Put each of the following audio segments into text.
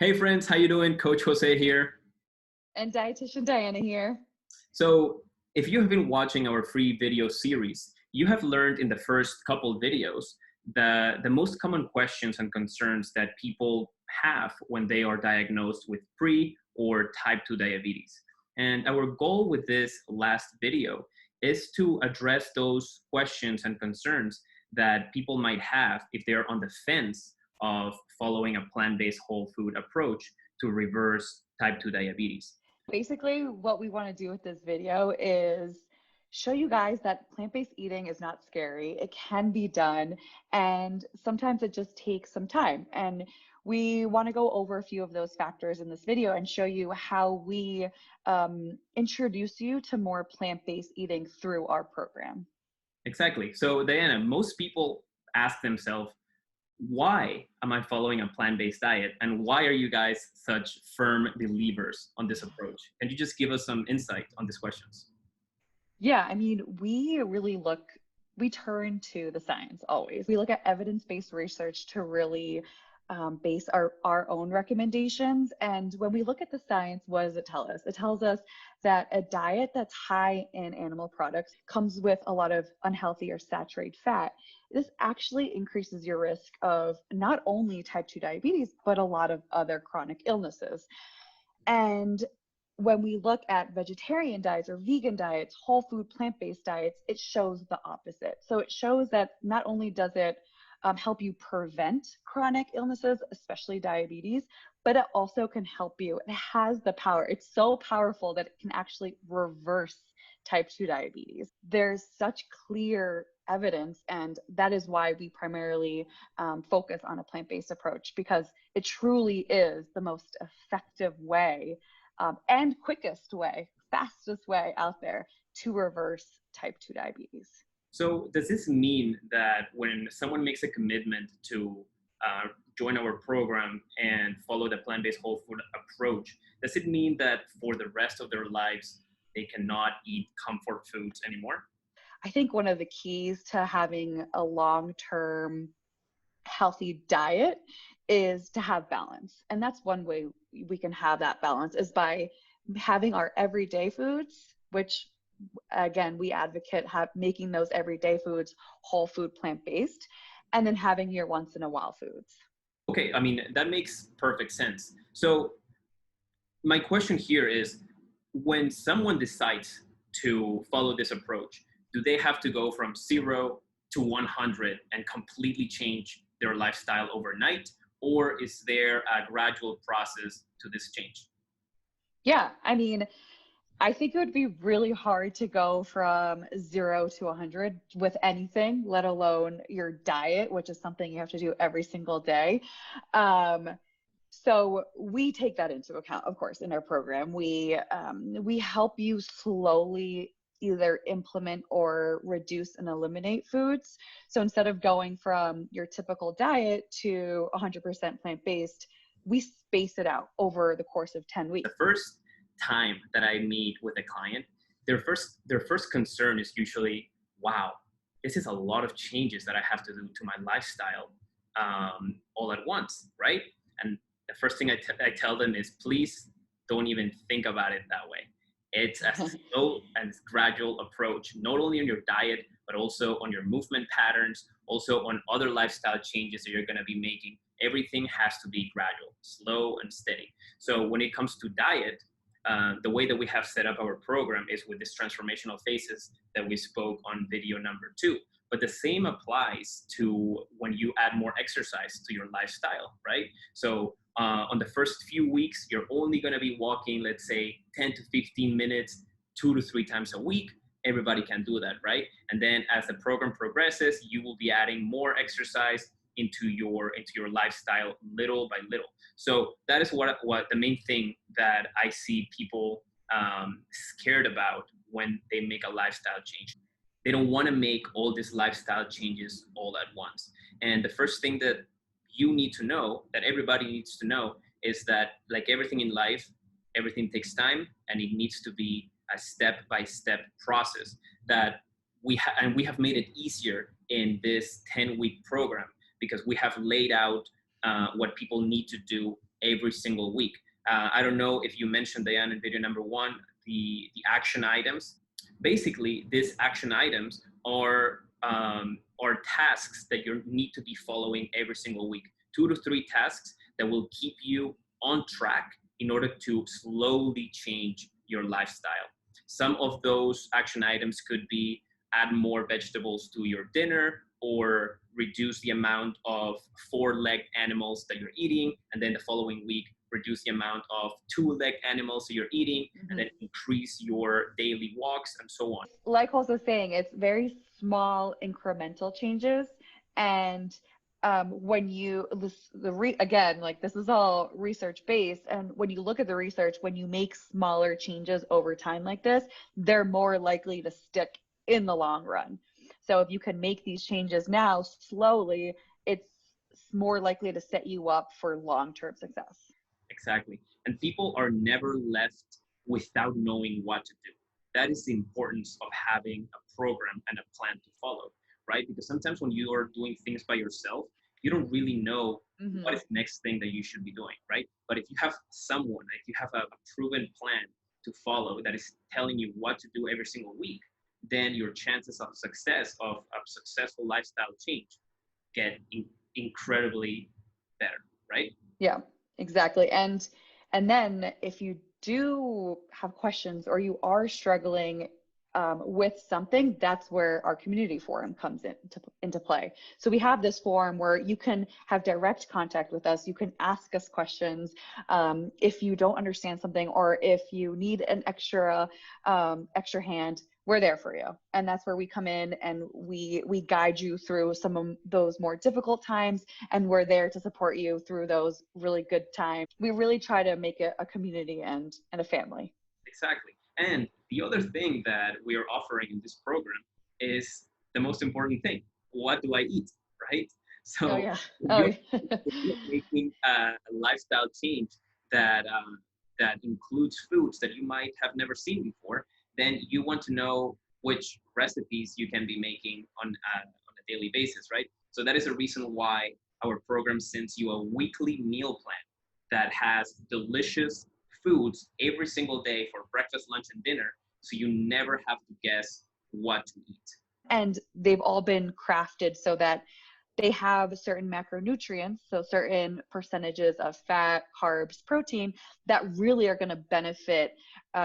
Hey friends, how you doing? Coach Jose here. And Dietitian Diana here. So if you have been watching our free video series, you have learned in the first couple videos the most common questions and concerns that people have when they are diagnosed with pre or type 2 diabetes. And our goal with this last video is to address those questions and concerns that people might have if they're on the fence of following a plant-based whole food approach to reverse type 2 diabetes. Basically, what we want to do with this video is show you guys that plant-based eating is not scary. It can be done, and sometimes it just takes some time. And we want to go over a few of those factors in this video and show you how we introduce you to more plant-based eating through our program. Exactly. So Diana, most people ask themselves, why am I following a plant-based diet? And why are you guys such firm believers on this approach? Can you just give us some insight on these questions? Yeah, I mean, we turn to the science always. We look at evidence-based research to really base our own recommendations. And when we look at the science, what does it tell us? It tells us that a diet that's high in animal products comes with a lot of unhealthy or saturated fat. This actually increases your risk of not only type 2 diabetes, but a lot of other chronic illnesses. And when we look at vegetarian diets or vegan diets, whole food, plant-based diets, it shows the opposite. So it shows that not only does it help you prevent chronic illnesses, especially diabetes, but it also can help you. It has the power. It's so powerful that it can actually reverse type 2 diabetes. There's such clear evidence, and that is why we primarily focus on a plant-based approach, because it truly is the most effective way and quickest way, fastest way out there to reverse type 2 diabetes. So does this mean that when someone makes a commitment to join our program and follow the plant-based whole food approach, does it mean that for the rest of their lives, they cannot eat comfort foods anymore? I think one of the keys to having a long-term healthy diet is to have balance. And that's one way we can have that balance is by having our everyday foods, which again, we advocate making those everyday foods whole food, plant-based, and then having your once in a while foods. Okay, I mean, that makes perfect sense. So my question here is, when someone decides to follow this approach, do they have to go from 0 to 100 and completely change their lifestyle overnight? Or is there a gradual process to this change? Yeah, I mean, I think it would be really hard to go from 0 to 100 with anything, let alone your diet, which is something you have to do every single day. Um, so we take that into account, of course, in our program. We help you slowly either implement or reduce and eliminate foods. So instead of going from your typical diet to 100% plant-based, we space it out over the course of 10 weeks. The first time that I meet with a client, their first concern is usually, wow, this is a lot of changes that I have to do to my lifestyle all at once, right? And the first thing I tell them is, please don't even think about it that way. It's a slow and gradual approach, not only on your diet, but also on your movement patterns, also on other lifestyle changes that you're going to be making. Everything has to be gradual, slow and steady. So when it comes to diet, the way that we have set up our program is with these transformational phases that we spoke on video number 2. But the same applies to when you add more exercise to your lifestyle, right? So on the first few weeks, you're only going to be walking, let's say 10 to 15 minutes, 2 to 3 times a week. Everybody can do that, right? And then as the program progresses, you will be adding more exercise into your lifestyle little by little. So that is what the main thing that I see people scared about when they make a lifestyle change. They don't want to make all these lifestyle changes all at once. And the first thing that you need to know, that everybody needs to know, is that like everything in life, everything takes time, and it needs to be a step-by-step process that we have made it easier in this 10-week program, because we have laid out what people need to do every single week. I don't know if you mentioned, Diane, in video number one, the action items. Basically, these action items are tasks that you need to be following every single week. 2 to 3 tasks that will keep you on track in order to slowly change your lifestyle. Some of those action items could be add more vegetables to your dinner, or reduce the amount of 4-legged animals that you're eating, and then the following week reduce the amount of 2-legged animals that you're eating, and then increase your daily walks, and so on. Like also saying, it's very small incremental changes. And when you again, like, this is all research based, and when you look at the research, when you make smaller changes over time like this, they're more likely to stick in the long run. So if you can make these changes now slowly, it's more likely to set you up for long-term success. Exactly. And people are never left without knowing what to do. That is the importance of having a program and a plan to follow, right? Because sometimes when you are doing things by yourself, you don't really know what is the next thing that you should be doing, right? But if you have someone, if you have a proven plan to follow that is telling you what to do every single week, then your chances of success, of a successful lifestyle change, get incredibly better, right? Yeah, exactly. And then if you do have questions or you are struggling with something, that's where our community forum comes into play. So we have this forum where you can have direct contact with us. You can ask us questions if you don't understand something, or if you need an extra hand. We're there for you. And that's where we come in and we guide you through some of those more difficult times, and we're there to support you through those really good times. We really try to make it a community and a family. Exactly. And the other thing that we are offering in this program is the most important thing. What do I eat, right? Oh So yeah. if Oh you're, yeah. if you're making a lifestyle change that that includes foods that you might have never seen before, then you want to know which recipes you can be making on a daily basis, right? So that is a reason why our program sends you a weekly meal plan that has delicious foods every single day for breakfast, lunch, and dinner. So you never have to guess what to eat. And they've all been crafted so that they have certain macronutrients, so certain percentages of fat, carbs, protein, that really are going to benefit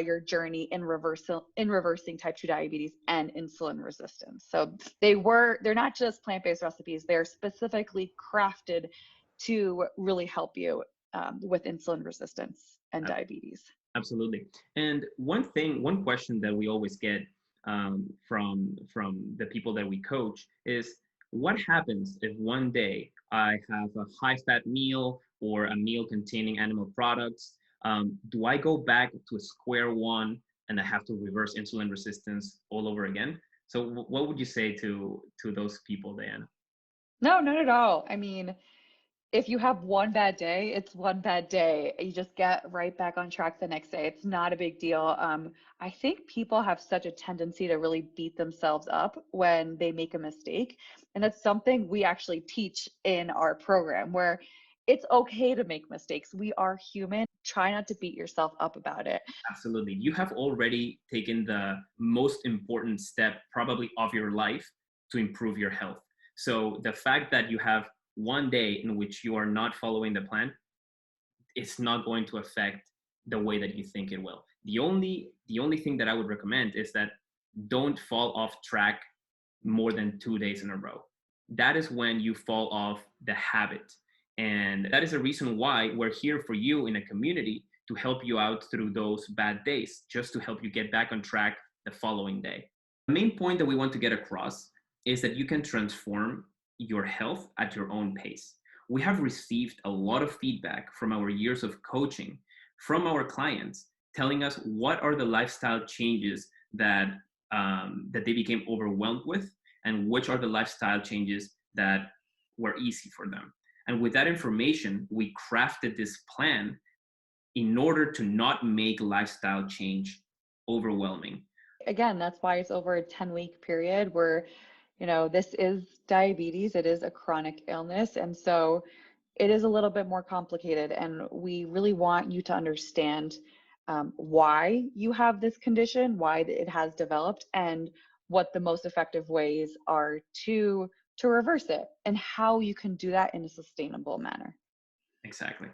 your journey in reversing type 2 diabetes and insulin resistance. So they're not just plant-based recipes, they're specifically crafted to really help you with insulin resistance and diabetes. Absolutely. And one question that we always get from the people that we coach is, what happens if one day I have a high fat meal or a meal containing animal products? Do I go back to square one and I have to reverse insulin resistance all over again? So what would you say to those people, Diana? No, not at all. I mean, if you have one bad day, it's one bad day. You just get right back on track the next day. It's not a big deal. I think people have such a tendency to really beat themselves up when they make a mistake. And that's something we actually teach in our program, where it's okay to make mistakes. We are human. Try not to beat yourself up about it. Absolutely. You have already taken the most important step, probably of your life, to improve your health. So the fact that you have one day in which you are not following the plan, it's not going to affect the way that you think it will. The only thing that I would recommend is that don't fall off track more than 2 days in a row. That is when you fall off the habit. And that is the reason why we're here for you in a community, to help you out through those bad days, just to help you get back on track the following day. The main point that we want to get across is that you can transform your health at your own pace. We have received a lot of feedback from our years of coaching from our clients, telling us what are the lifestyle changes that that they became overwhelmed with, and which are the lifestyle changes that were easy for them. And with that information, we crafted this plan in order to not make lifestyle change overwhelming. Again, that's why it's over a 10-week period where, this is diabetes. It is a chronic illness. And so it is a little bit more complicated, and we really want you to understand why you have this condition, why it has developed, and what the most effective ways are to reverse it, and how you can do that in a sustainable manner. Exactly.